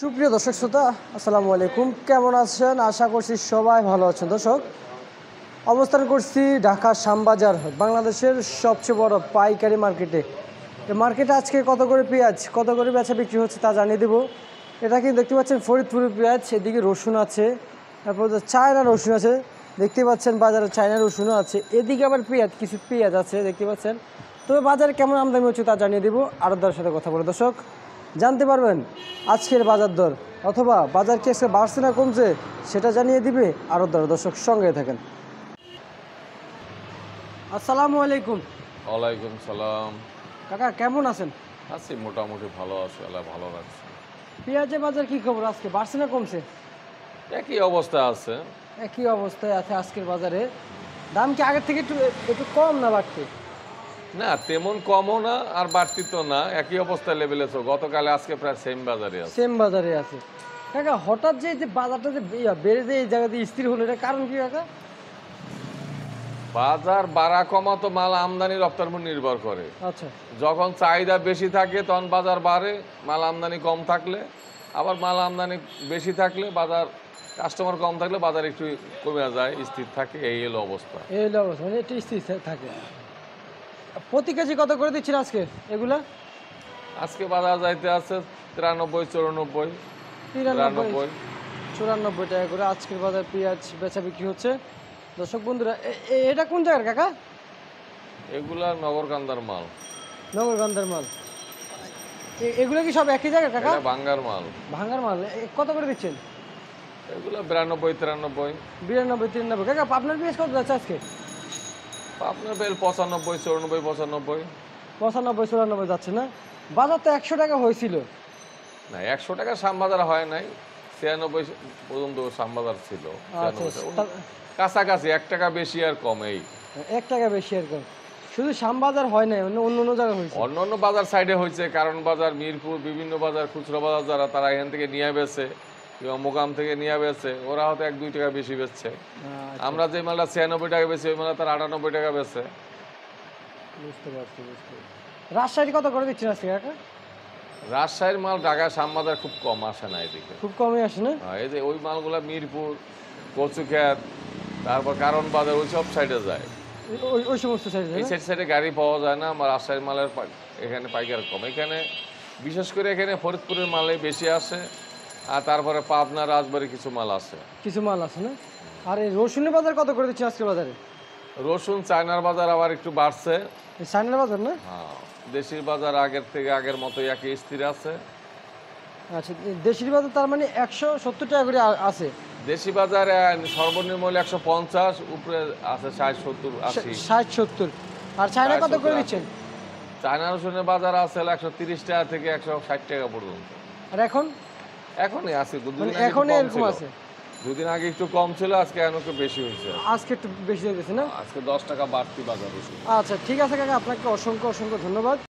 সুপ্রিয় দর্শক শ্রোতা, আসসালামু আলাইকুম। কেমন আছেন? আশা করছি সবাই ভালো আছেন। দর্শক, অবস্থান করছি ঢাকা শ্যামবাজার, বাংলাদেশের সবচেয়ে বড় পাইকারি মার্কেটে। এই মার্কেটে আজকে কত করে পেঁয়াজ, কত করে বেচা বিক্রি হচ্ছে তা জানিয়ে দেবো। এটা কিন্তু দেখতে পাচ্ছেন ফরিদপুরের পেঁয়াজ, এদিকে রসুন আছে, তারপর চায়না রসুন আছে, দেখতে পাচ্ছেন বাজারে চায়না রসুনও আছে। এদিকে আবার পেঁয়াজ, কিছু পেঁয়াজ আছে দেখতে পাচ্ছেন। তবে বাজারে কেমন আমদানি হচ্ছে তা জানিয়ে দেবো আরতদারের সাথে কথা বলে। দর্শক, জানতে পারবেন আজকের বাজার দর, অথবা বাজার কি আজকে বাড়ছে না কমছে সেটা জানিয়ে দিবে আরতদার। দর্শক, সঙ্গে থাকেন। আসসালামু আলাইকুম। ওয়ালাইকুম সালাম। কাকা কেমন আছেন? আছি মোটামুটি ভালো আছে, আল্লাহ ভালো রাখছে। পেঁয়াজের বাজার কি খবর, আজকে বাড়ছে না কমছে? একই অবস্থা আছে। একই অবস্থায় আছে আজকের বাজারে। দাম কি আগের থেকে একটু একটু কম না বাড়তি? না তেমন কমও না আর বাড়তি তো না, একই অবস্থা লেভেলে। তো গতকালে আজকে প্রায় সেম বাজারে আছে। সেম বাজারে আছে। কাকা হঠাৎ যে বাজারটা যে বেড়ে যে এই জায়গাতে স্থির হলো, এটা কারণ কি কাকা? বাজার বাড়া কমা তো মাল আমদানি রপ্তানির উপর নির্ভর করে। আচ্ছা, যখন চাহিদা বেশি থাকে তখন বাজার বাড়ে, মাল আমদানি কম থাকলে আবার মাল আমদানি বেশি থাকলে বাজার, কাস্টমার কম থাকলে বাজার একটু কমে যায়, স্থির থাকে। এই হলো অবস্থা। এই হলো অবস্থা, মানে একটু স্থির থাকে। প্রতি কেজি কত করে দিচ্ছেন আজকে এগুলা? আজকে বাজার যাইতে আছে 93, 94, 93, 93। 94 টাকা করে আজকের বাজার পেঁয়াজ বেচা বিক্রি হচ্ছে। দর্শক বন্ধুরা, এটা কোন জায়গার কাকা? এগুলা নগরকান্দার মাল। নগরগঞ্জের মাল। এগুলো কি সব একই জায়গার কাকা? এটা বাঙ্গার মাল। ভাঙ্গার মাল। কত করে দিচ্ছেন? এগুলা 92, 93। 92, 93। কাকা আপনার পেঁয়াজ কত যাচ্ছে আজকে? আপনার বেল 95, 94, 95। 95, 94 যাচ্ছে না? বাজার তো 100 টাকা হয়েছিল। না 100 টাকা শ্যামবাজার হয় নাই, 96 পর্যন্ত শ্যামবাজার ছিল। আচ্ছা, 96 কাছাকাছি, 1 টাকা বেশি আর কম। এই 1 টাকা বেশি আর কম। শুধু শ্যামবাজার হয় নাই, অন্য অন্য জায়গায় হয়েছে। অন্য অন্য বাজার সাইডে হয়েছে, কারণ বাজার, মিরপুর, বিভিন্ন বাজার, খুচরা বাজার যারা, তারা এখান থেকে নিয়ে বেছে কিংবা মোকাম থেকে নিয়ে বেছে, ওরা হয়তো 1-2 টাকা বেশি বেচছে। আচ্ছা, আমরা যে মালটা 96 টাকা বেশি, ওই মালটা তার 98 টাকা বেচছে। বুঝতে পারছি। রাজশাহী কত করে দিচ্ছেন আজকে কাকা? রাজশাহীর মাল ঢাকা শ্যামবাজার খুব কম আসে না এদিকে। খুব কমই আসে না? এই যে ওই মালগুলা মিরপুর, কচুখ্যাত, তারপর কারণ বাজার, ওই সব সাইডে যায়। ওই সমস্ত সাইডে এই সাইডে গাড়ি পাওয়া যায় না। আমার রাজশাহীর মালের এখানে পাইকার কম। এখানে বিশেষ করে এখানে ফরিদপুরের মালে বেশি আসে, আর তারপরে পাবনা, রাজবাড়ি কিছু মাল আছে। কিছু মাল আছে না? আর এই রসুনের বাজার কত করে দিচ্ছেন আজকের বাজারে? রসুন চায়নার বাজার আবার একটু বাড়ছে। এই চায়নার বাজার না? হ্যাঁ, দেশির বাজার আগের থেকে আগের মতোই একই স্থির আছে। আচ্ছা, দেশির বাজার তার মানে 170 টাকা করে আছে। দেশি বাজার সর্বনিম্ন 150, উপরে আছে 60, 70, 80। 60, 70। আর চায়না কত করে দিচ্ছেন? চায়না রসুনের বাজার আছে 130 টাকা থেকে 160 টাকা পর্যন্ত। আর এখন? এখনই আছে, মানে এখনই এরকম আছে? দুদিন আগে একটু কম ছিল, আজকে এখন একটু বেশি হয়েছে। আজকে একটু বেশি হয়ে গেছে না? আজকে 10 টাকা বাড়তি বাজার রসুন। আচ্ছা, ঠিক আছে কাকা, আপনাকে অসংখ্য অসংখ্য ধন্যবাদ।